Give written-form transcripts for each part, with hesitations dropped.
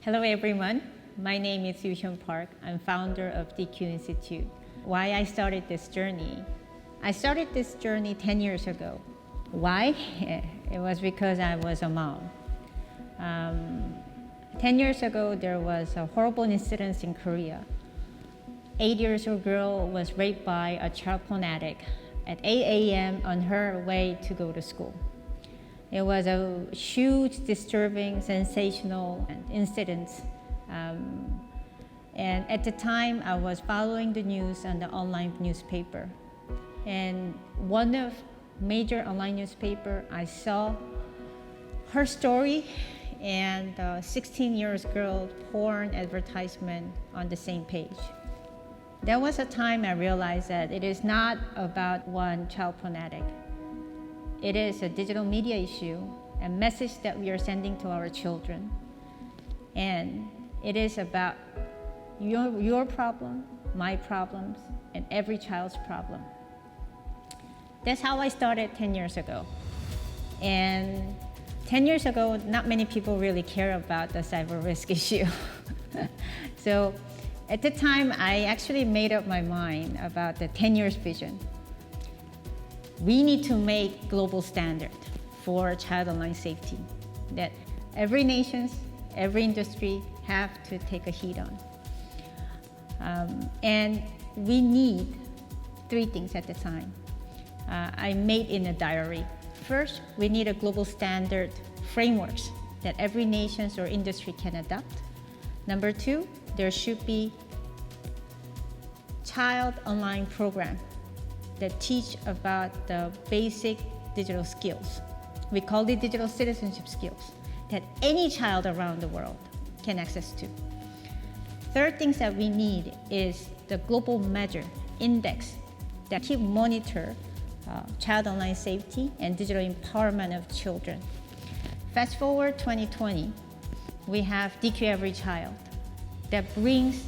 Hello everyone, my name is Yuhyun Park. I'm founder of DQ Institute. Why I started this journey? I started this journey 10 years ago. Why? It was because I was a mom. 10 years ago, there was a horrible incident in Korea. 8-year-old girl was raped by a child porn addict at 8 a.m. on her way to go to school. It was a huge, disturbing, sensational incident. And at the time, I was following the news on the online newspaper. And one of major online newspaper, I saw her story and a 16-year-old girl porn advertisement on the same page. That was a time I realized that it is not about one child porn addict. It is a digital media issue, a message that we are sending to our children. And it is about your problem, my problems, and every child's problem. That's how I started 10 years ago. And 10 years ago, not many people really care about the cyber risk issue. So at the time, I actually made up my mind about the 10 years vision. We need to make global standard for child online safety that every nation, every industry have to take a heed on. And we need 3 things at the time. I made in a diary. First, we need a global standard frameworks that every nation or industry can adopt. Number 2, there should be child online program that teach about the basic digital skills. We call it digital citizenship skills that any child around the world can access to. Third things that we need is the global measure index that keep monitor child online safety and digital empowerment of children. Fast forward 2020, we have DQ Every Child that brings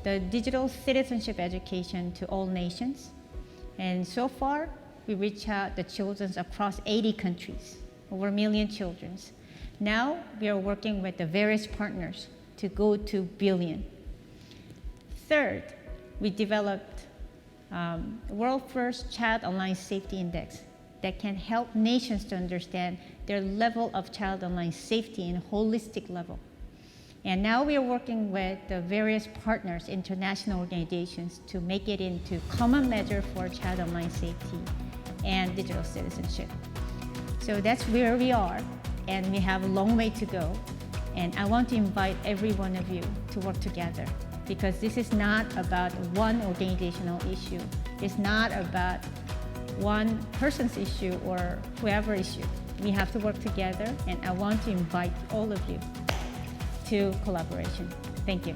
the digital citizenship education to all nations. And so far, we reach out the children across 80 countries, over 1 million children. Now, we are working with the various partners to go to billion. Third, we developed world first child online safety index that can help nations to understand their level of child online safety in a holistic level. And now we are working with the various partners, international organizations, to make it into common measure for child online safety and digital citizenship. So that's where we are, and we have a long way to go. And I want to invite every one of you to work together, because this is not about one organizational issue. It's not about one person's issue or whoever issue. We have to work together, and I want to invite all of you to collaboration. Thank you.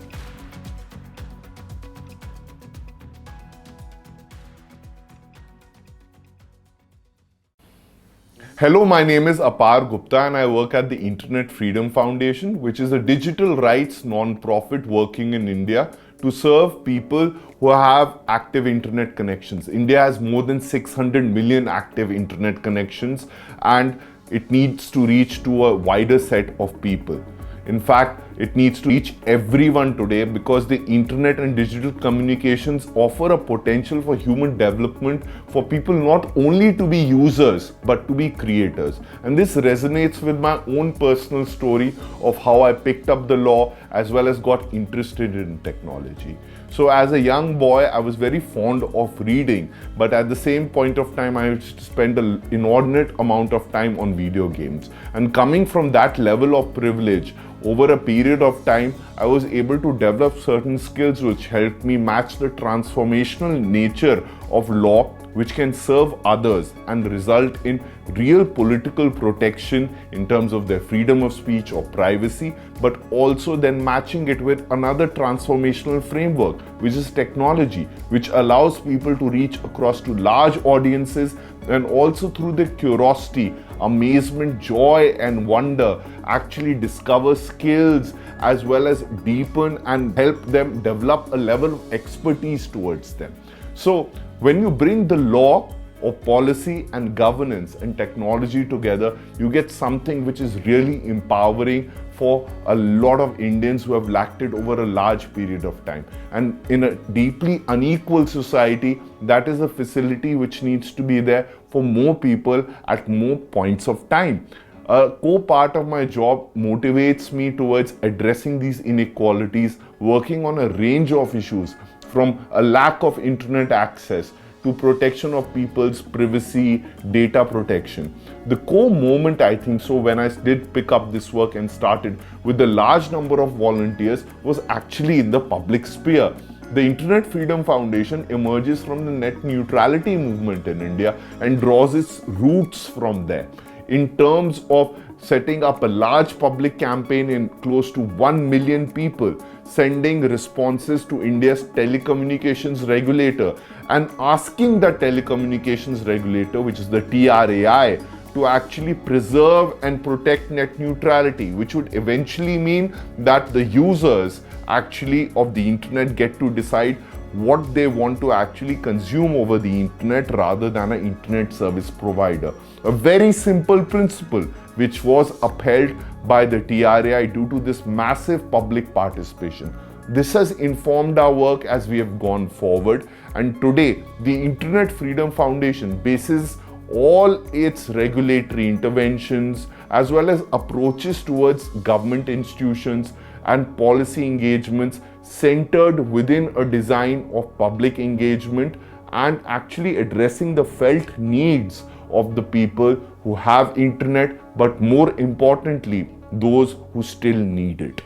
Hello, my name is Apar Gupta and I work at the Internet Freedom Foundation, which is a digital rights non-profit working in India to serve people who have active internet connections. India has more than 600 million active internet connections, and it needs to reach to a wider set of people. In fact, it needs to reach everyone today, because the internet and digital communications offer a potential for human development for people not only to be users but to be creators. And this resonates with my own personal story of how I picked up the law as well as got interested in technology. So as a young boy, I was very fond of reading, but at the same point of time, I used to spend an inordinate amount of time on video games. And coming from that level of privilege, over a period of time, I was able to develop certain skills which helped me match the transformational nature of law, which can serve others and result in real political protection in terms of their freedom of speech or privacy, but also then matching it with another transformational framework, which is technology, which allows people to reach across to large audiences, and also through their curiosity, amazement, joy, and wonder, actually discover skills as well as deepen and help them develop a level of expertise towards them. So when you bring the law or policy and governance and technology together, you get something which is really empowering for a lot of Indians who have lacked it over a large period of time. And in a deeply unequal society, that is a facility which needs to be there for more people at more points of time. A core part of my job motivates me towards addressing these inequalities, working on a range of issues, from a lack of internet access to protection of people's privacy, data protection. The core moment, I think so, when I did pick up this work and started with a large number of volunteers was actually in the public sphere. The Internet Freedom Foundation emerges from the net neutrality movement in India and draws its roots from there. In terms of setting up a large public campaign in close to 1 million people, sending responses to India's telecommunications regulator and asking the telecommunications regulator, which is the TRAI, to actually preserve and protect net neutrality, which would eventually mean that the users actually of the internet get to decide what they want to actually consume over the internet rather than an internet service provider. A very simple principle which was upheld by the TRAI due to this massive public participation. This has informed our work as we have gone forward, and today the Internet Freedom Foundation bases all its regulatory interventions as well as approaches towards government institutions and policy engagements centered within a design of public engagement and actually addressing the felt needs of the people who have internet, but more importantly, those who still need it.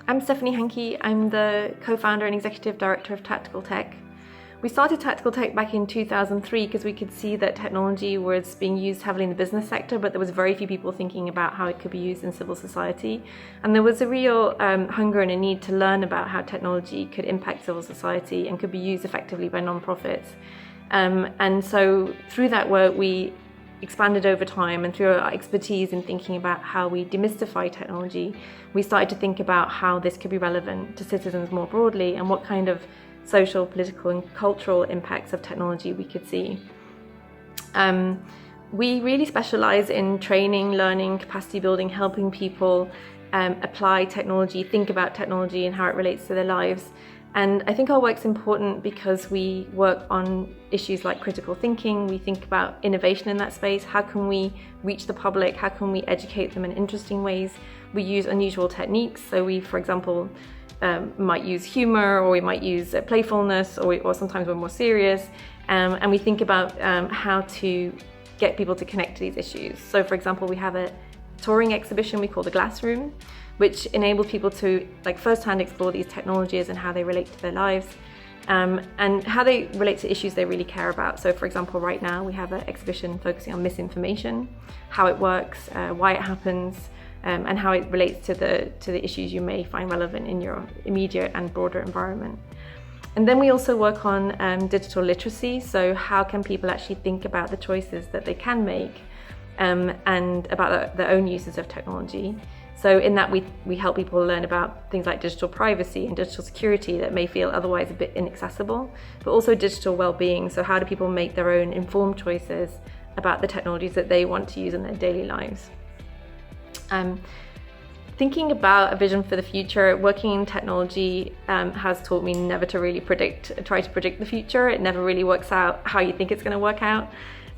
I'm Stephanie Hankey. I'm the co-founder and executive director of Tactical Tech. We started Tactical Tech back in 2003 because we could see that technology was being used heavily in the business sector, but there was very few people thinking about how it could be used in civil society. And there was a real hunger and a need to learn about how technology could impact civil society and could be used effectively by nonprofits. And so through that work, we expanded over time, and through our expertise in thinking about how we demystify technology, we started to think about how this could be relevant to citizens more broadly and what kind of social, political and cultural impacts of technology we could see. We really specialize in training, learning, capacity building, helping people apply technology, think about technology and how it relates to their lives. And I think our work's important because we work on issues like critical thinking. We think about innovation in that space. How can we reach the public? How can we educate them in interesting ways? We use unusual techniques. So we, for example, might use humor, or we might use playfulness, or sometimes we're more serious. And we think about how to get people to connect to these issues. So for example, we have a touring exhibition we call the Glass Room, which enables people to firsthand explore these technologies and how they relate to their lives, and how they relate to issues they really care about. So for example, right now we have an exhibition focusing on misinformation, how it works, why it happens, and how it relates to the issues you may find relevant in your immediate and broader environment. And then we also work on digital literacy. So how can people actually think about the choices that they can make, and about their own uses of technology. So in that we help people learn about things like digital privacy and digital security that may feel otherwise a bit inaccessible, but also digital well-being. So how do people make their own informed choices about the technologies that they want to use in their daily lives? Thinking about a vision for the future, working in technology has taught me never to really try to predict the future. It never really works out how you think it's going to work out.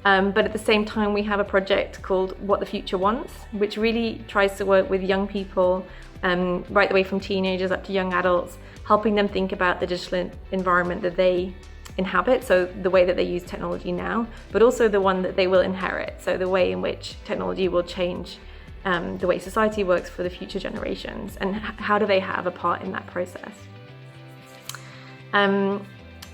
But at the same time, we have a project called What the Future Wants, which really tries to work with young people, right the way from teenagers up to young adults, helping them think about the digital environment that they inhabit, so the way that they use technology now, but also the one that they will inherit, so the way in which technology will change the way society works for the future generations, and how do they have a part in that process.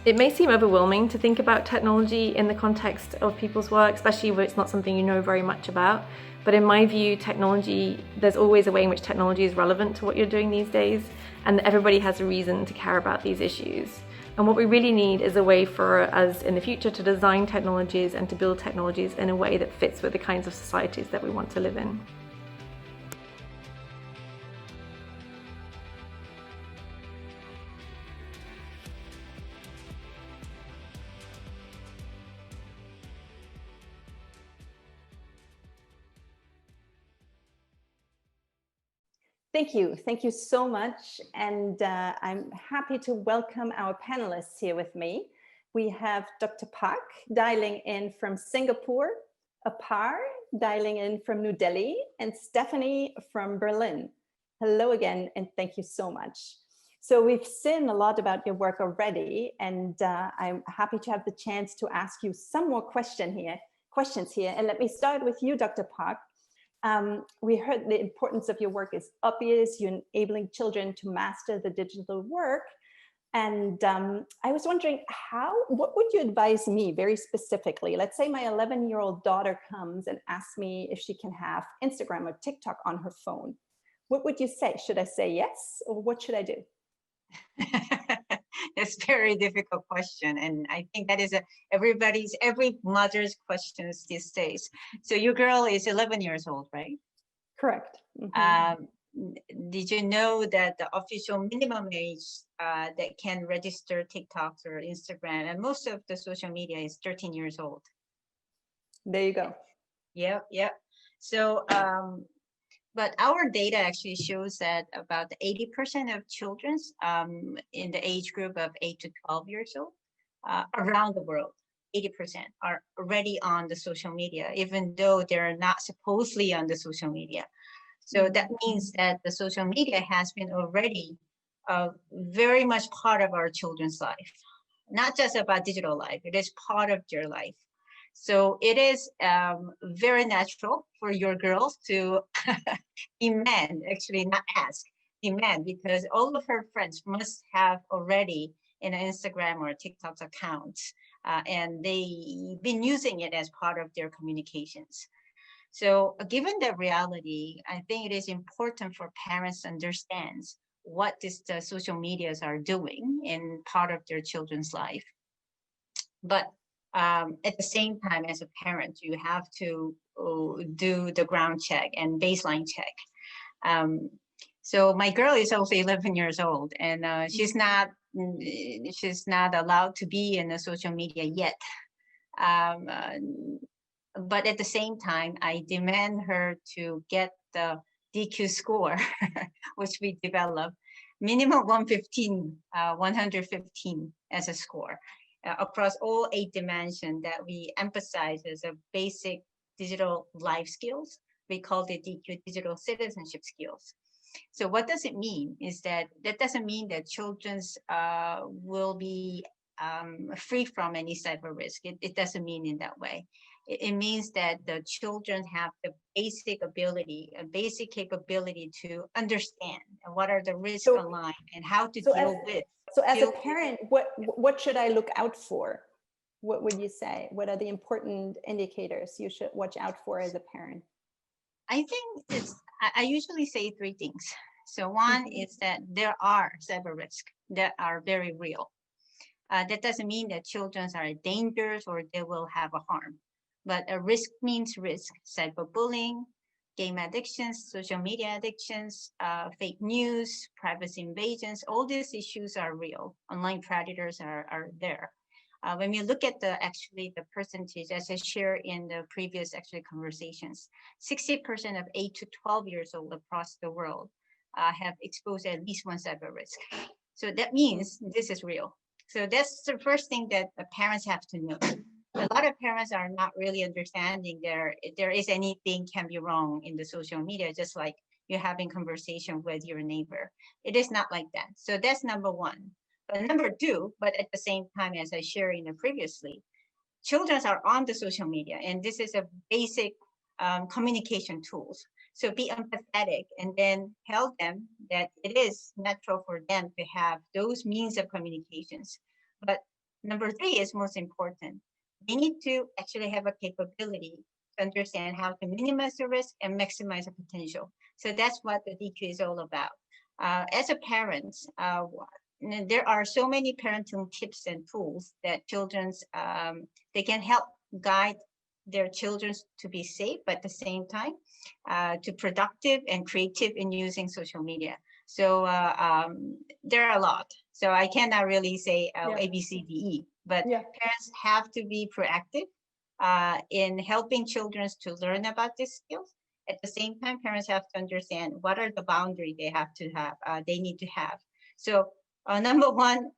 It may seem overwhelming to think about technology in the context of people's work, especially when it's not something you know very much about. But in my view, there's always a way in which technology is relevant to what you're doing these days, and everybody has a reason to care about these issues. And what we really need is a way for us in the future to design technologies and to build technologies in a way that fits with the kinds of societies that we want to live in. Thank you. Thank you so much. And I'm happy to welcome our panelists here with me. We have Dr. Park dialing in from Singapore, Apar dialing in from New Delhi, and Stephanie from Berlin. Hello again, and thank you so much. So we've seen a lot about your work already, and I'm happy to have the chance to ask you some more questions here. And let me start with you, Dr. Park. We heard the importance of your work is obvious. You're enabling children to master the digital work. And I was wondering what would you advise me very specifically? Let's say my 11-year-old daughter comes and asks me if she can have Instagram or TikTok on her phone. What would you say? Should I say yes, or what should I do? That's a very difficult question. And I think that is every mother's questions these days. So your girl is 11 years old, right? Correct. Mm-hmm. Did you know that the official minimum age that can register TikTok or Instagram and most of the social media is 13 years old? There you go. Yeah. So, but our data actually shows that about 80% of children in the age group of 8 to 12 years old around the world, 80% are already on the social media, even though they're not supposedly on the social media. So that means that the social media has been already very much part of our children's life, not just about digital life, it is part of their life. So it is very natural for your girls to demand, actually not ask, demand, because all of her friends must have already an Instagram or a TikTok account, and they've been using it as part of their communications. So given that reality, I think it is important for parents to understand what the social medias are doing in part of their children's life. But at the same time, as a parent, you have to do the ground check and baseline check. So my girl is also 11 years old, and she's not allowed to be in the social media yet. But at the same time, I demand her to get the DQ score, which we developed, minimum 115 as a score across all 8 dimensions that we emphasize as a basic digital life skills. We call it DQ, digital citizenship skills. So what does it mean is that doesn't mean that children will be free from any cyber risk. It doesn't mean in that way. It means that the children have the basic ability, a basic capability to understand what are the risks online and how to deal with. So as a parent, what should I look out for? What would you say? What are the important indicators you should watch out for as a parent? I think I usually say 3 things. So one is that there are cyber risks that are very real. That doesn't mean that children are dangerous or they will have a harm. But a risk means risk. Cyberbullying, game addictions, social media addictions, fake news, privacy invasions, all these issues are real. Online predators are there. When you look at the percentage, as I shared in the previous conversations, 60% of 8 to 12 years old across the world have exposed at least one cyber risk. So that means this is real. So that's the first thing that the parents have to know. A lot of parents are not really understanding there is anything can be wrong in the social media, just like you're having conversation with your neighbor. It is not like that. So that's number one. But number two, but at the same time, as I shared in the previously, children are on the social media, and this is a basic communication tools. So be empathetic and then tell them that it is natural for them to have those means of communications. But number 3 is most important. They need to actually have a capability to understand how to minimize the risk and maximize the potential. So that's what the DQ is all about. As a parent, there are so many parenting tips and tools that children's they can help guide their children to be safe, but at the same time, to productive and creative in using social media. So there are a lot. So I cannot really say A, B, C, D, E, but parents have to be proactive in helping children to learn about these skills At the same time, parents have to understand what are the boundaries they need to have. So number one,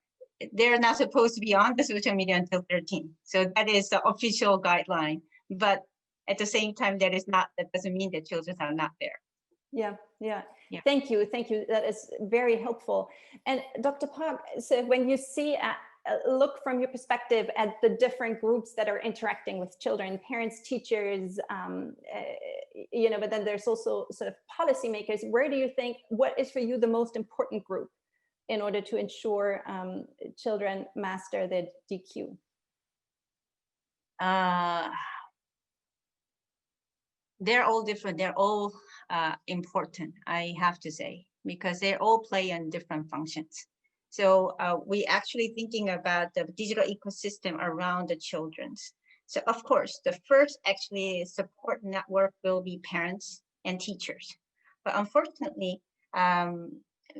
they're not supposed to be on the social media until 13. So that is the official guideline. But at the same time, that doesn't mean that children are not there. Yeah. Yeah. Thank you. That is very helpful. And Dr. Park, so when you see look from your perspective at the different groups that are interacting with children, parents, teachers, but then there's also sort of policymakers. Where do you think, what is for you the most important group in order to ensure children master their DQ? They're all different. They're all important, I have to say, because they all play in different functions. So we actually thinking about the digital ecosystem around the children's. So of course, the first actually support network will be parents and teachers. But unfortunately,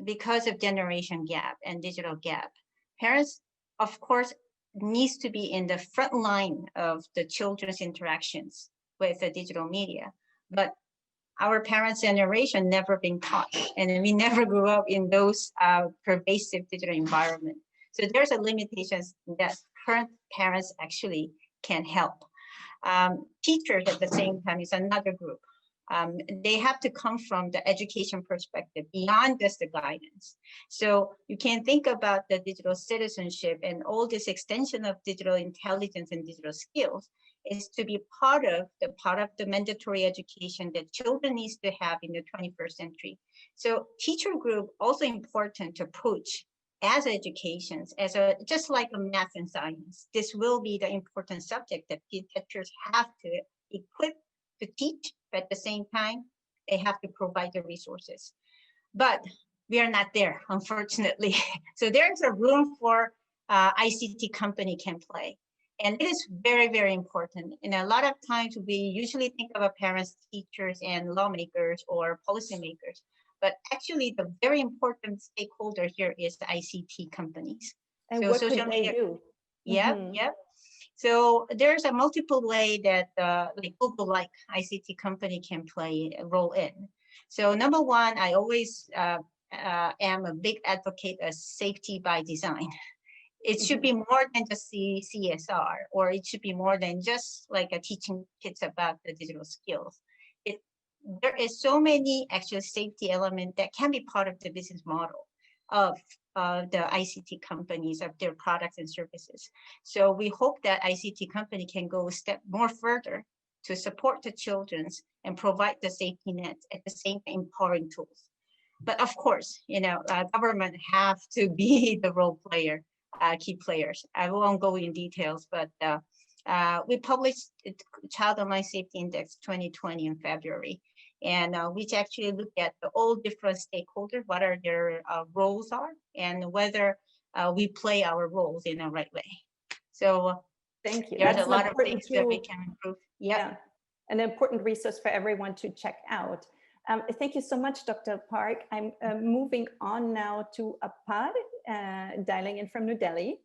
because of generation gap and digital gap, parents, of course, needs to be in the front line of the children's interactions with the digital media. But our parents' generation never been taught, and we never grew up in those pervasive digital environment. So there's a limitations that current parents actually can help. Teachers at the same time is another group. They have to come from the education perspective beyond just the guidance. So you can think about the digital citizenship and all this extension of digital intelligence and digital skills is to be part of the mandatory education that children needs to have in the 21st century. So teacher group also important to approach as educations, just like a math and science. This will be the important subject that teachers have to equip to teach, but at the same time, they have to provide the resources. But we are not there, unfortunately. So there's a room for ICT company can play. And it is very, very important. And a lot of times we usually think about parents, teachers, and lawmakers or policymakers. But actually, the very important stakeholder here is the ICT companies. And so what social could they media, do? Yep. So there's a multiple way that like Google like ICT company can play a role in. So number one, I always am a big advocate of safety by design. It should be more than just CSR, or it should be more than just like a teaching kids about the digital skills. There is so many actual safety elements that can be part of the business model of the ICT companies, of their products and services. So we hope that ICT company can go a step more further to support the children and provide the safety nets at the same time empowering tools. But of course, government have to be the role player, key players. I won't go in details, but we published Child Online Safety Index 2020 in February, and which actually look at all different stakeholders, what are their roles are, and whether we play our roles in the right way. So thank you. There's a lot of things that we can improve. Yeah, an important resource for everyone to check out. Thank you so much, Dr. Park. I'm moving on now to Apar, dialing in from New Delhi.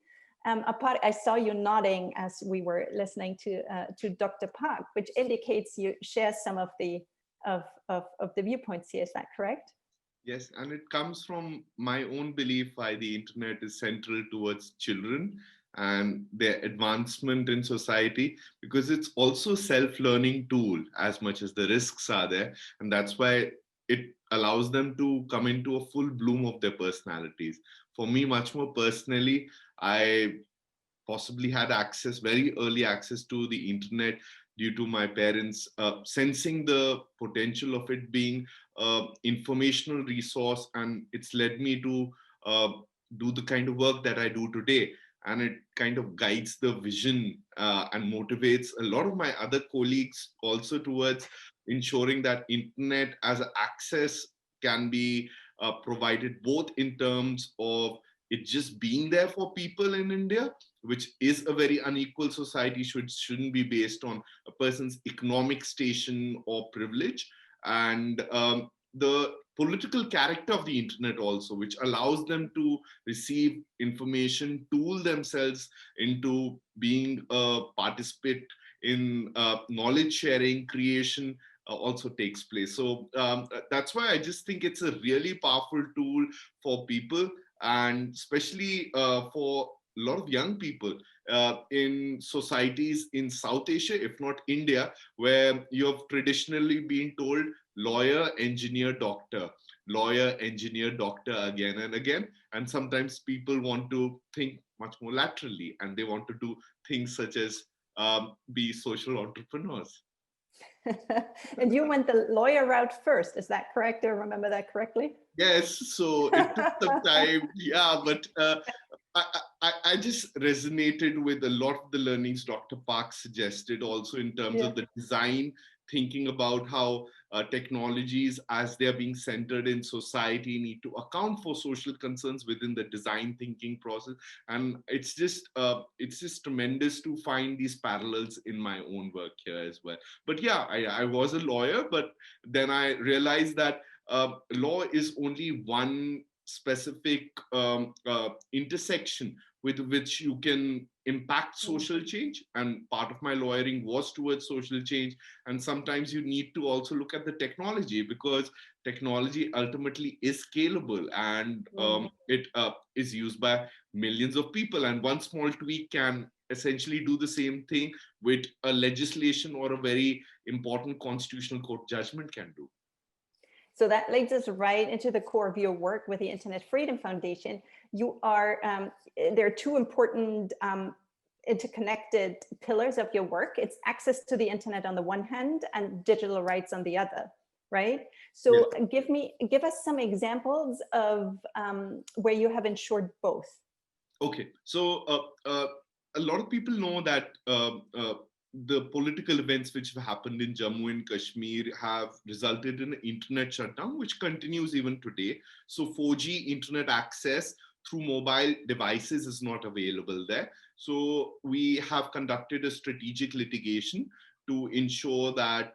Apar, I saw you nodding as we were listening to Dr. Park, which indicates you share some of the viewpoints here. Is that correct? Yes, and it comes from my own belief why the internet is central towards children and their advancement in society, because it's also self-learning tool as much as the risks are there, and that's why it allows them to come into a full bloom of their personalities. For me, much more personally, I possibly had very early access to the internet due to my parents sensing the potential of it being an informational resource, and it's led me to do the kind of work that I do today. And it kind of guides the vision and motivates a lot of my other colleagues also towards ensuring that internet as an access can be provided both in terms of it just being there for people in India, which is a very unequal society, shouldn't be based on a person's economic station or privilege, and the political character of the internet also, which allows them to receive information, tool themselves into being a participant in knowledge sharing, creation, also takes place. So that's why I just think it's a really powerful tool for people, and especially for a lot of young people in societies in South Asia, if not India, where you have traditionally been told lawyer, engineer, doctor, lawyer, engineer, doctor again and again. And sometimes people want to think much more laterally, and they want to do things such as be social entrepreneurs. And you went the lawyer route first, is that correct? Do I remember that correctly? Yes, so it took some time, yeah, but I, I just resonated with a lot of the learnings Dr. Park suggested, also in terms Yeah. of the design, thinking about how technologies, as they are being centered in society, need to account for social concerns within the design thinking process. And it's just tremendous to find these parallels in my own work here as well. But yeah, I was a lawyer, but then I realized that law is only one specific intersection with which you can impact social change, and part of my lawyering was towards social change. And sometimes you need to also look at the technology, because technology ultimately is scalable, and it is used by millions of people, and one small tweak can essentially do the same thing with a legislation or a very important constitutional court judgment can do. So that leads us right into the core of your work with the Internet Freedom Foundation. You are, there are two important interconnected pillars of your work. It's access to the internet on the one hand and digital rights on the other, right? So give us some examples of where you have ensured both. Okay, so a lot of people know that the political events which have happened in Jammu and Kashmir have resulted in an internet shutdown, which continues even today. So 4G internet access through mobile devices is not available there. So we have conducted a strategic litigation to ensure that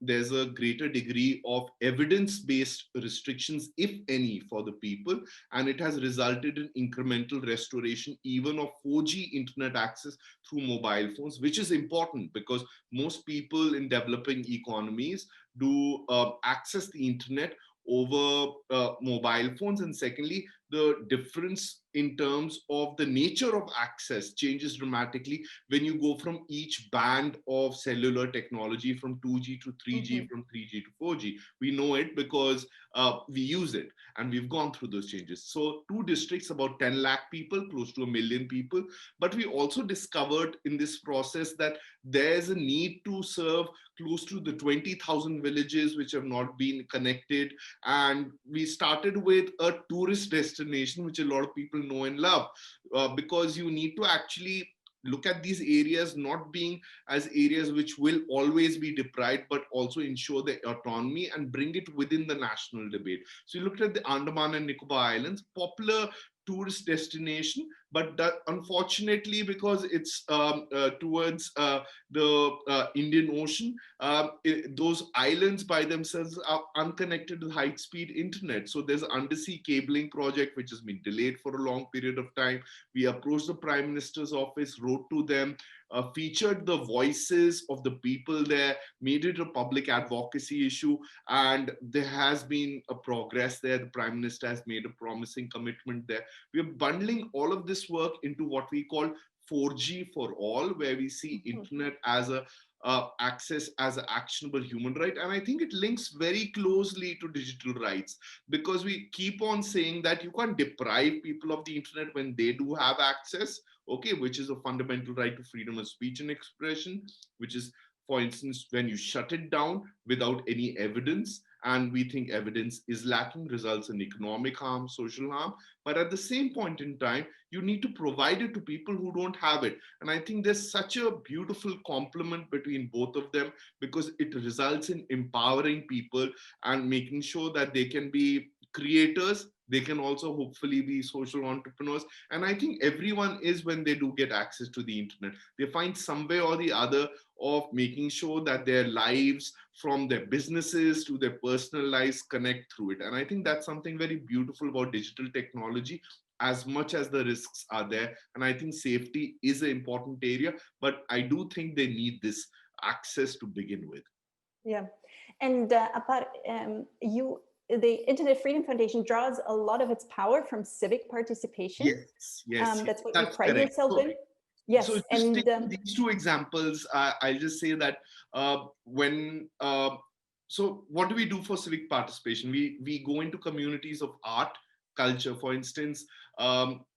there's a greater degree of evidence-based restrictions, if any, for the people, and it has resulted in incremental restoration even of 4G internet access through mobile phones, which is important because most people in developing economies do access the internet over mobile phones. And secondly, the difference in terms of the nature of access changes dramatically when you go from each band of cellular technology from 2G to 3G, from 3G to 4G. We know it because we use it, and we've gone through those changes. So 2 districts, about 10 lakh people, close to 1 million people. But we also discovered in this process that there's a need to serve close to the 20,000 villages which have not been connected. And we started with a tourist destination, which a lot of people know and love, because you need to actually look at these areas not being as areas which will always be deprived, but also ensure the autonomy and bring it within the national debate. So you looked at the Andaman and Nicobar Islands, popular tourist destination, but that, unfortunately, because it's towards the Indian Ocean, those islands by themselves are unconnected to high-speed internet. So there's an undersea cabling project which has been delayed for a long period of time. We approached the Prime Minister's office, wrote to them, featured the voices of the people there, made it a public advocacy issue, and there has been a progress there. The Prime Minister has made a promising commitment there. We are bundling all of this work into what we call 4G for all, where we see internet as a access as an actionable human right. And I think it links very closely to digital rights, because we keep on saying that you can't deprive people of the internet when they do have access, okay, which is a fundamental right to freedom of speech and expression, which is, for instance, when you shut it down without any evidence, and we think evidence is lacking, results in economic harm, social harm. But at the same point in time, you need to provide it to people who don't have it. And I think there's such a beautiful complement between both of them, because it results in empowering people and making sure that they can be creators. They can also hopefully be social entrepreneurs. And I think everyone is, when they do get access to the internet, they find some way or the other of making sure that their lives, from their businesses to their personal lives, connect through it. And I think that's something very beautiful about digital technology, as much as the risks are there. And I think safety is an important area, but I do think they need this access to begin with. Yeah. And Apar, the Internet Freedom Foundation draws a lot of its power from civic participation. Yes, That's what you that's pride correct. yourself in. Yes, So just and taking these two examples, I'll just say that so what do we do for civic participation? We go into communities of art, culture. For instance,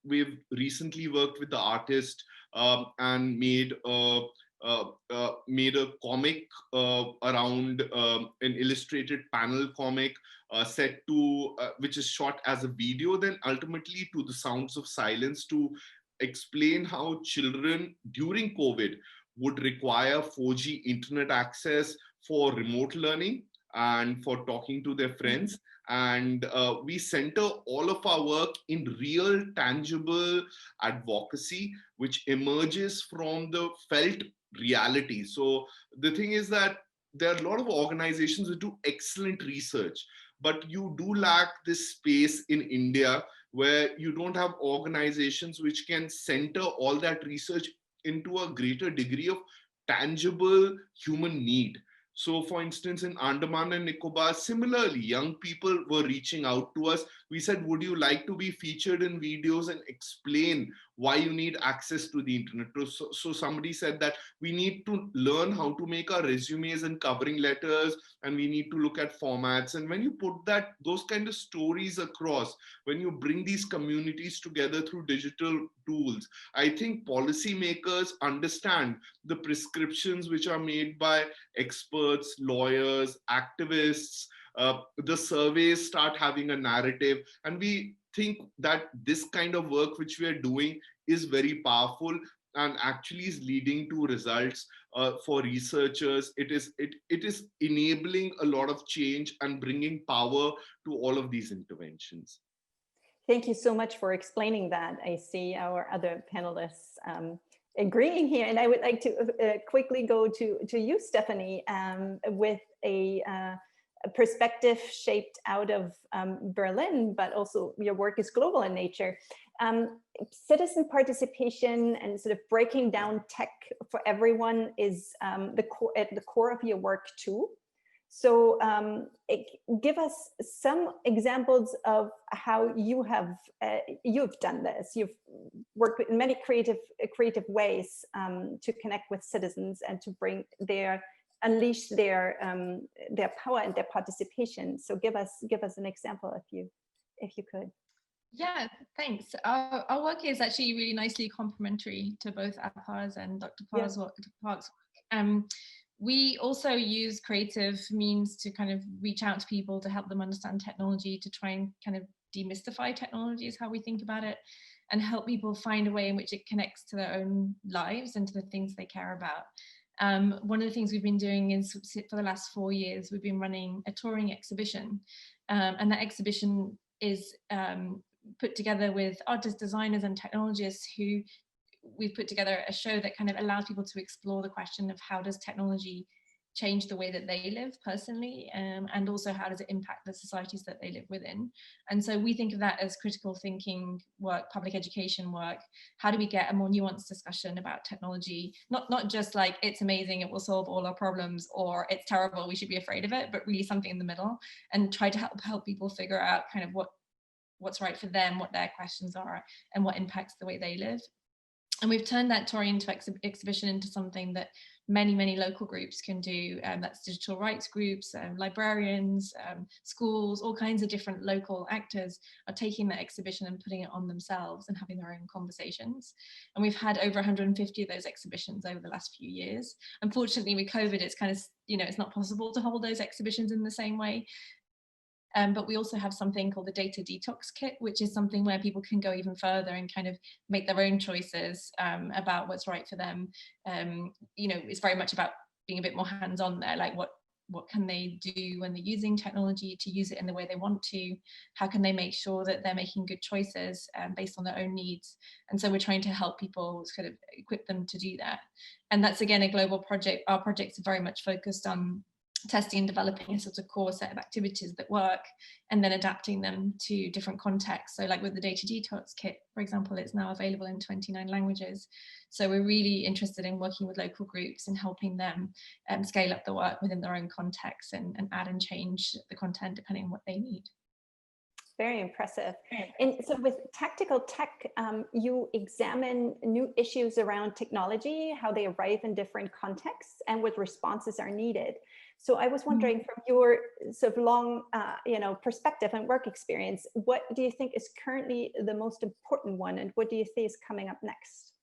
we've recently worked with the artist and made a comic around an illustrated panel comic set to which is shot as a video, then ultimately to the sounds of silence, to explain how children during COVID would require 4G internet access for remote learning and for talking to their friends. And we center all of our work in real, tangible advocacy, which emerges from the felt reality. So the thing is that there are a lot of organizations that do excellent research, but you do lack this space in India where you don't have organizations which can center all that research into a greater degree of tangible human need. So, for instance, in Andaman and Nicobar, similarly, young people were reaching out to us. We said, would you like to be featured in videos and explain why you need access to the internet? So somebody said that we need to learn how to make our resumes and covering letters, and we need to look at formats. And when you put those kind of stories across, when you bring these communities together through digital tools, I think policymakers understand the prescriptions which are made by experts, lawyers, activists. The surveys start having a narrative, and we think that this kind of work which we are doing is very powerful and actually is leading to results for researchers. It is enabling a lot of change and bringing power to all of these interventions. thank you so much for explaining that. I see our other panelists agreeing here, and I would like to quickly go to you, Stephanie, with a perspective shaped out of Berlin, but also your work is global in nature. Citizen participation and sort of breaking down tech for everyone is at the core of your work too. So give us some examples of how you've done this. You've worked in many creative ways to connect with citizens and to unleash their power and their participation. So give us an example if you could. Yeah, thanks. Our work is actually really nicely complementary to both Apar's and Dr. Park's work. We also use creative means to kind of reach out to people to help them understand technology, to try and kind of demystify technology is how we think about it, and help people find a way in which it connects to their own lives and to the things they care about. One of the things we've been doing is, for the last 4 years, we've been running a touring exhibition, and that exhibition is put together with artists, designers and technologists who we've put together a show that kind of allows people to explore the question of how does technology change the way that they live personally, and also how does it impact the societies that they live within. And so we think of that as critical thinking work, public education work. How do we get a more nuanced discussion about technology, not just like it's amazing, it will solve all our problems, or it's terrible, we should be afraid of it, but really something in the middle, and try to help people figure out kind of what's right for them, what their questions are, and what impacts the way they live. And we've turned that touring exhibition into something that many local groups can do. That's digital rights groups, librarians, schools, all kinds of different local actors are taking that exhibition and putting it on themselves and having their own conversations. And we've had over 150 of those exhibitions over the last few years. Unfortunately, with COVID, it's kind of, it's not possible to hold those exhibitions in the same way. But we also have something called the Data Detox Kit, which is something where people can go even further and kind of make their own choices about what's right for them. It's very much about being a bit more hands-on there, like what can they do when they're using technology to use it in the way they want to? How can they make sure that they're making good choices based on their own needs? And so we're trying to help people kind of equip them to do that. And that's, again, a global project. Our projects are very much focused on testing and developing a sort of core set of activities that work, and then adapting them to different contexts. So like with the Data Detox Kit, for example, it's now available in 29 languages. So we're really interested in working with local groups and helping them scale up the work within their own context and add and change the content depending on what they need. Very impressive. And so with Tactical Tech, you examine new issues around technology, how they arrive in different contexts, and what responses are needed. So I was wondering, from your sort of long, perspective and work experience, what do you think is currently the most important one, and what do you think is coming up next?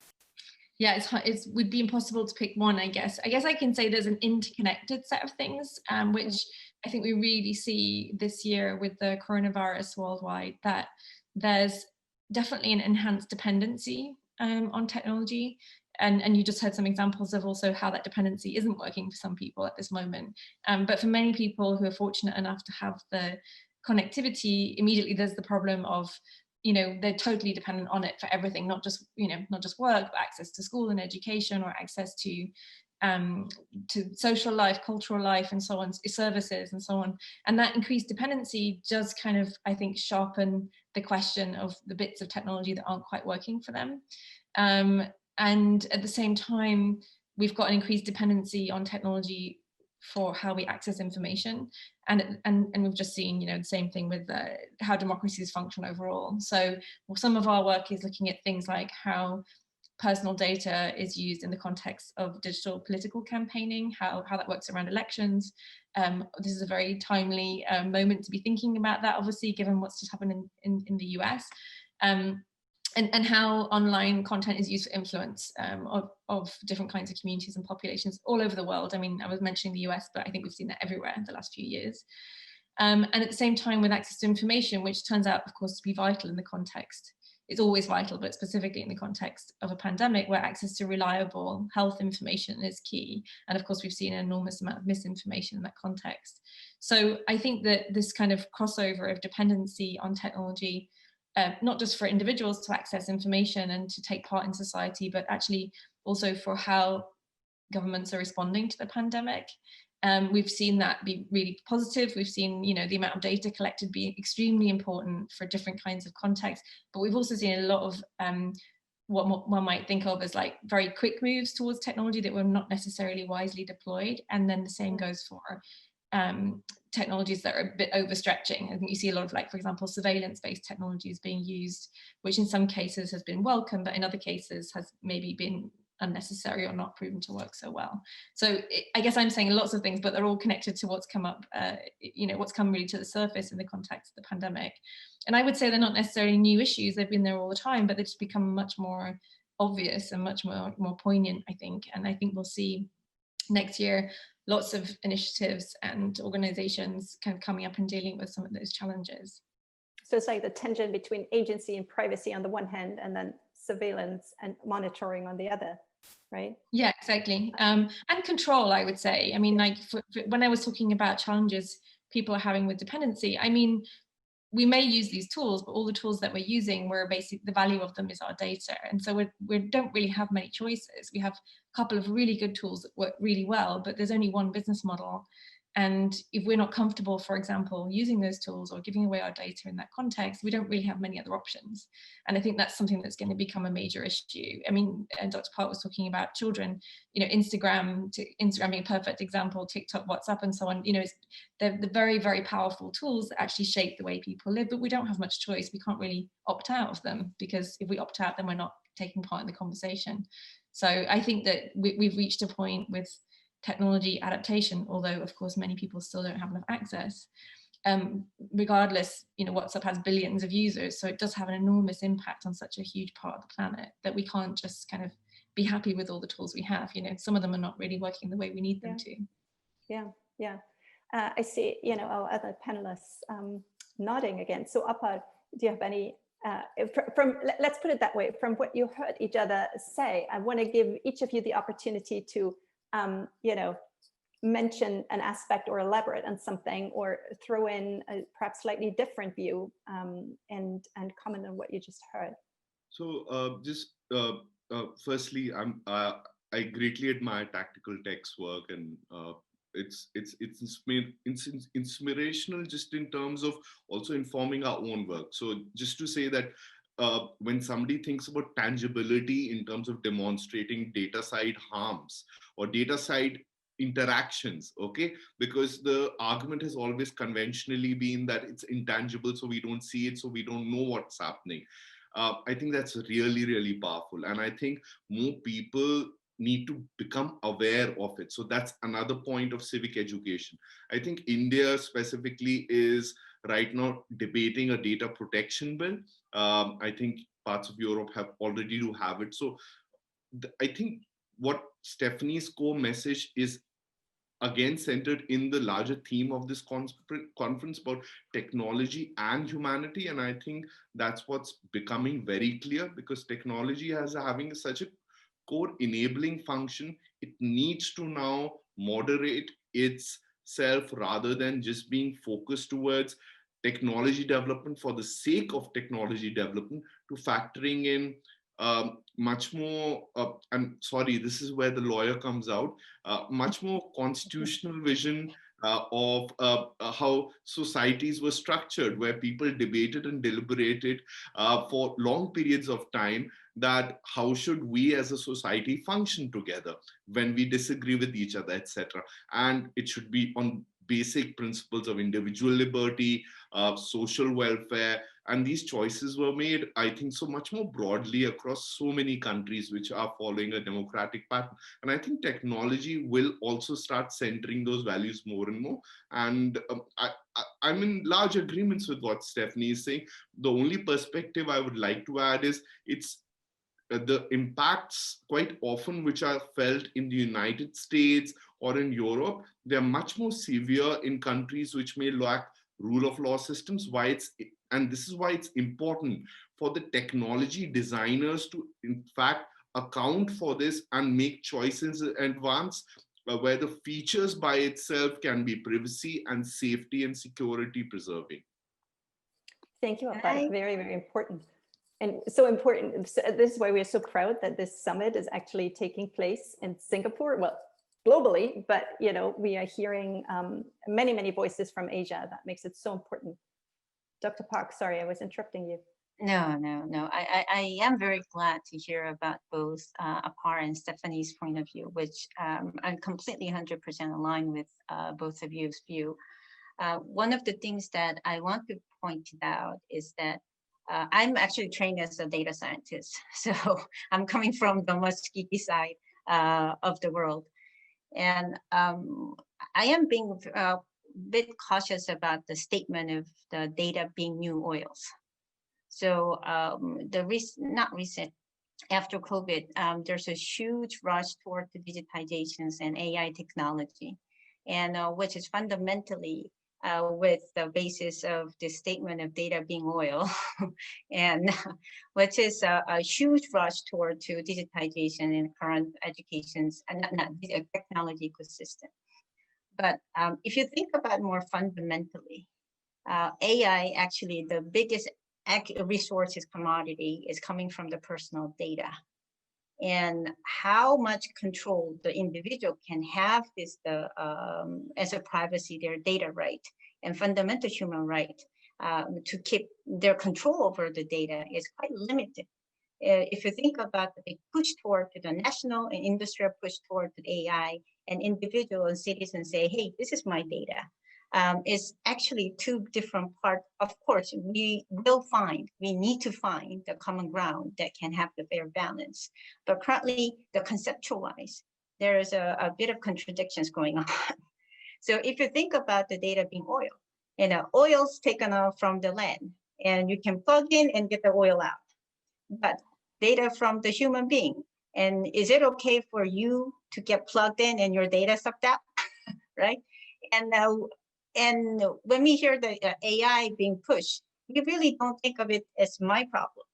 Yeah, it would be impossible to pick one, I guess. I guess I can say there's an interconnected set of things, which I think we really see this year with the coronavirus worldwide, that there's definitely an enhanced dependency on technology. And you just heard some examples of also how that dependency isn't working for some people at this moment. But for many people who are fortunate enough to have the connectivity, immediately there's the problem of, they're totally dependent on it for everything, not just work, but access to school and education, or access to social life, cultural life, and so on, services and so on. And that increased dependency does kind of, I think, sharpen the question of the bits of technology that aren't quite working for them. And at the same time, we've got an increased dependency on technology for how we access information, and we've just seen the same thing with how democracies function overall. So some of our work is looking at things like how personal data is used in the context of digital political campaigning, how that works around elections. This is a very timely moment to be thinking about that, obviously, given what's just happened in the US. And how online content is used for influence of different kinds of communities and populations all over the world. I mean, I was mentioning the US, but I think we've seen that everywhere in the last few years. And at the same time, with access to information, which turns out, of course, to be vital in the context. It's always vital, but specifically in the context of a pandemic where access to reliable health information is key. And of course, we've seen an enormous amount of misinformation in that context. So I think that this kind of crossover of dependency on technology, not just for individuals to access information and to take part in society, but actually also for how governments are responding to the pandemic. We've seen that be really positive. We've seen, the amount of data collected be extremely important for different kinds of contexts, but we've also seen a lot of what one might think of as like very quick moves towards technology that were not necessarily wisely deployed. And then the same goes for technologies that are a bit overstretching. I think you see a lot of, like, for example, surveillance-based technologies being used, which in some cases has been welcome, but in other cases has maybe been unnecessary or not proven to work so well. So I guess I'm saying lots of things, but they're all connected to what's come up, what's come really to the surface in the context of the pandemic. And I would say they're not necessarily new issues. They've been there all the time, but they've just become much more obvious and much more poignant, I think. And I think we'll see next year lots of initiatives and organizations kind of coming up and dealing with some of those challenges. So it's like the tension between agency and privacy on the one hand, and then surveillance and monitoring on the other, right? Yeah, exactly. And control, I would say. I mean, like when I was talking about challenges people are having with dependency, I mean, we may use these tools, but all the tools that we're using, we're basically, the value of them is our data. And so we don't really have many choices. We have a couple of really good tools that work really well, but there's only one business model. And if we're not comfortable, for example, using those tools or giving away our data in that context, we don't really have many other options. And I think that's something that's going to become a major issue. I mean, Dr. Park was talking about children, Instagram being a perfect example, TikTok, WhatsApp, and so on. They're the very, very powerful tools that actually shape the way people live, but we don't have much choice. We can't really opt out of them, because if we opt out, then we're not taking part in the conversation. So I think that we've reached a point with technology adaptation, although of course many people still don't have enough access. Regardless, WhatsApp has billions of users, so it does have an enormous impact on such a huge part of the planet that we can't just kind of be happy with all the tools we have. Some of them are not really working the way we need them to. Yeah. I see, our other panelists nodding again. So Apar, do you have any, let's put it that way, from what you heard each other say, I want to give each of you the opportunity to mention an aspect or elaborate on something, or throw in a perhaps slightly different view, and comment on what you just heard. So firstly, I greatly admire Tactical Tech's work, and inspirational just in terms of also informing our own work. So just to say that when somebody thinks about tangibility in terms of demonstrating data side harms or data side interactions, okay, because the argument has always conventionally been that it's intangible, so we don't see it, so we don't know what's happening. I think that's really, really powerful. And I think more people need to become aware of it. So that's another point of civic education. I think India specifically is right now debating a data protection bill. I think parts of Europe have already do have it. So I think what Stephanie's core message is again centered in the larger theme of this conference about technology and humanity. And I think that's what's becoming very clear, because technology has having such a core enabling function. It needs to now moderate itself rather than just being focused towards technology development for the sake of technology development, to factoring in much more, and sorry, this is where the lawyer comes out, much more constitutional vision of how societies were structured, where people debated and deliberated for long periods of time, that how should we as a society function together when we disagree with each other, etc. And it should be on basic principles of individual liberty, social welfare. And these choices were made, I think, so much more broadly across so many countries which are following a democratic pattern. And I think technology will also start centering those values more and more. And I'm in large agreements with what Stephanie is saying. The only perspective I would like to add is it's the impacts quite often which are felt in the United States or in Europe, they're much more severe in countries which may lack rule of law systems. And this is why it's important for the technology designers to, in fact, account for this and make choices in advance, where the features by itself can be privacy and safety and security preserving. Thank you, Apar. Very, very important. And so important. This is why we're so proud that this summit is actually taking place in Singapore. Well, globally, but we are hearing many, many voices from Asia. That makes it so important. Dr. Park, sorry, I was interrupting you. No. I am very glad to hear about both Apar and Stephanie's point of view, which I'm completely 100% aligned with both of you's view. One of the things that I want to point out is that I'm actually trained as a data scientist. So I'm coming from the much geeky side of the world. And I am being a bit cautious about the statement of the data being new oils. So not recent, after COVID, there's a huge rush toward the digitizations and AI technology, and which is fundamentally with the basis of the statement of data being oil, and which is a huge rush toward to digitization in current education's not technology ecosystem. But if you think about more fundamentally, AI actually the biggest resources commodity is coming from the personal data. And how much control the individual can have is as a privacy, their data right and fundamental human right to keep their control over the data is quite limited. If you think about the push toward to the national and industrial push toward the AI, and individual and citizens say, hey, this is my data. Is actually two different parts. Of course, we need to find the common ground that can have the fair balance. But currently, the conceptual-wise, there is a bit of contradictions going on. So if you think about the data being oil, oil's taken off from the land, and you can plug in and get the oil out. But data from the human being, and is it okay for you to get plugged in and your data sucked out, right? And when we hear the AI being pushed, we really don't think of it as my problem.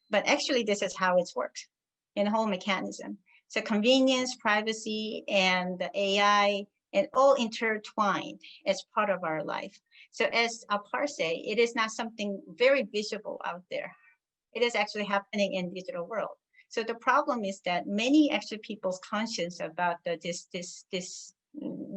But actually, this is how it works in the whole mechanism. So convenience, privacy, and the AI, and all intertwined as part of our life. So as Apar say, it is not something very visible out there. It is actually happening in digital world. So the problem is that many actually people's conscience about this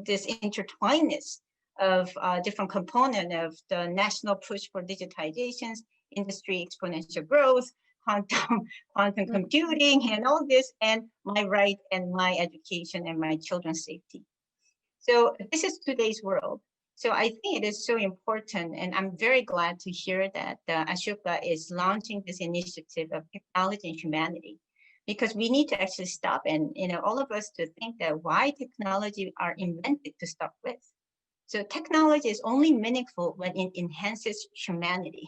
this intertwinedness of different components of the national push for digitizations, industry exponential growth, quantum computing, and all this, and my right and my education and my children's safety. So this is today's world. So I think it is so important, and I'm very glad to hear that Ashoka is launching this initiative of technology and humanity, because we need to actually stop and, all of us to think that why technology are invented to start with. So technology is only meaningful when it enhances humanity.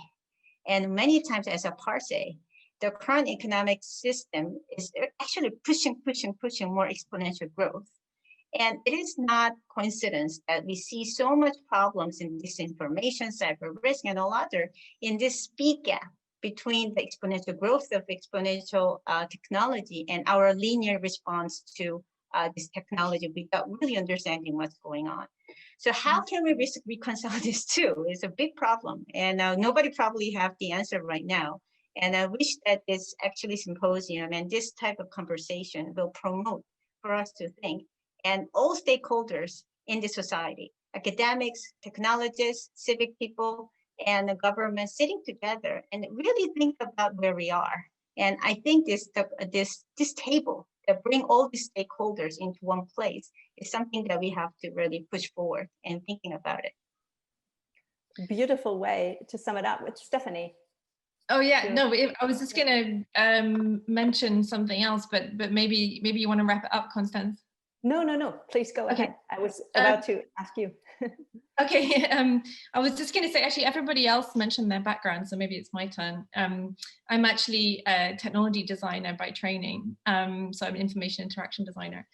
And many times, as Apar say, the current economic system is actually pushing more exponential growth. And it is not coincidence that we see so much problems in disinformation, cyber risk, and all other in this speed gap between the exponential growth of exponential technology and our linear response to this technology without really understanding what's going on. So how can we reconcile this too? It's a big problem, and nobody probably have the answer right now. And I wish that this actually symposium and this type of conversation will promote for us to think, and all stakeholders in the society, academics, technologists, civic people, and the government sitting together and really think about where we are. And I think this table that bring all the stakeholders into one place is something that we have to really push forward and thinking about it. Beautiful way to sum it up. With Stephanie. Oh yeah, no, I was just going to mention something else, but maybe you want to wrap it up, Constance. No, please go ahead. I was about to ask you. Okay, I was just going to say, actually, everybody else mentioned their background, so maybe it's my turn. I'm actually a technology designer by training, so I'm an information interaction designer.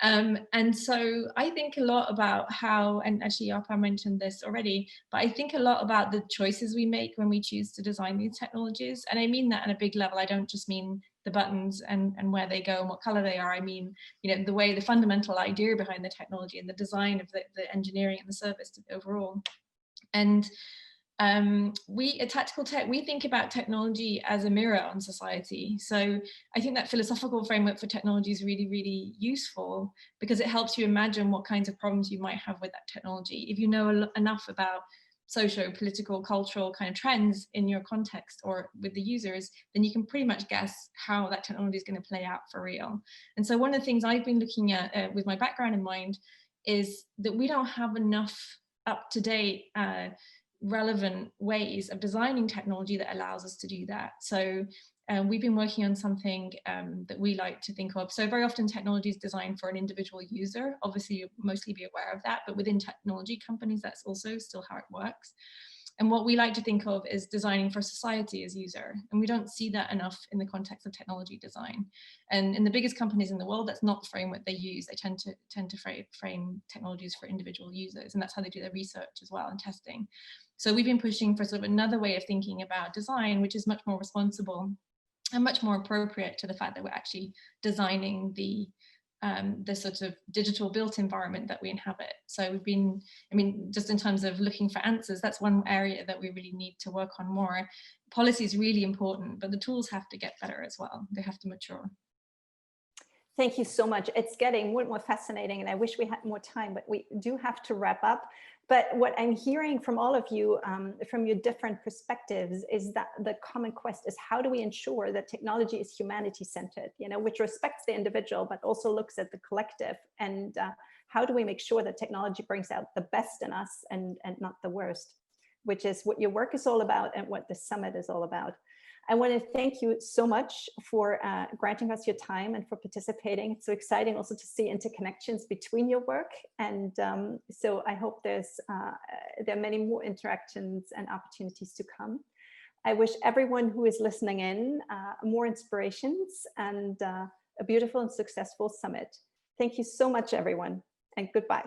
And so I think a lot about how, and actually Apar mentioned this already, but I think a lot about the choices we make when we choose to design these technologies. And I mean that on a big level. I don't just mean the buttons and where they go and what color they are. I mean, the way, the fundamental idea behind the technology and the design of the engineering and the service overall. And we at Tactical Tech, we think about technology as a mirror on society. So I think that philosophical framework for technology is really, really useful because it helps you imagine what kinds of problems you might have with that technology. If you know enough about socio, political, cultural kind of trends in your context or with the users, then you can pretty much guess how that technology is going to play out for real. And so one of the things I've been looking at with my background in mind is that we don't have enough up-to-date relevant ways of designing technology that allows us to do that. So we've been working on something that we like to think of. So very often technology is designed for an individual user. Obviously, you'll mostly be aware of that, but within technology companies, that's also still how it works. And what we like to think of is designing for society as user. And we don't see that enough in the context of technology design. And in the biggest companies in the world, that's not the framework they use. They tend to frame technologies for individual users. And that's how they do their research as well and testing. So we've been pushing for sort of another way of thinking about design, which is much more responsible and much more appropriate to the fact that we're actually designing the sort of digital built environment that we inhabit. So we've been, just in terms of looking for answers, that's one area that we really need to work on more. Policy is really important, but the tools have to get better as well. They have to mature. Thank you so much. It's getting more and more fascinating, and I wish we had more time, but we do have to wrap up. But what I'm hearing from all of you, from your different perspectives, is that the common quest is how do we ensure that technology is humanity-centered, which respects the individual, but also looks at the collective, and how do we make sure that technology brings out the best in us and not the worst, which is what your work is all about and what the summit is all about. I want to thank you so much for granting us your time and for participating. It's so exciting also to see interconnections between your work. And so I hope there are many more interactions and opportunities to come. I wish everyone who is listening in more inspirations and a beautiful and successful summit. Thank you so much, everyone, and goodbye.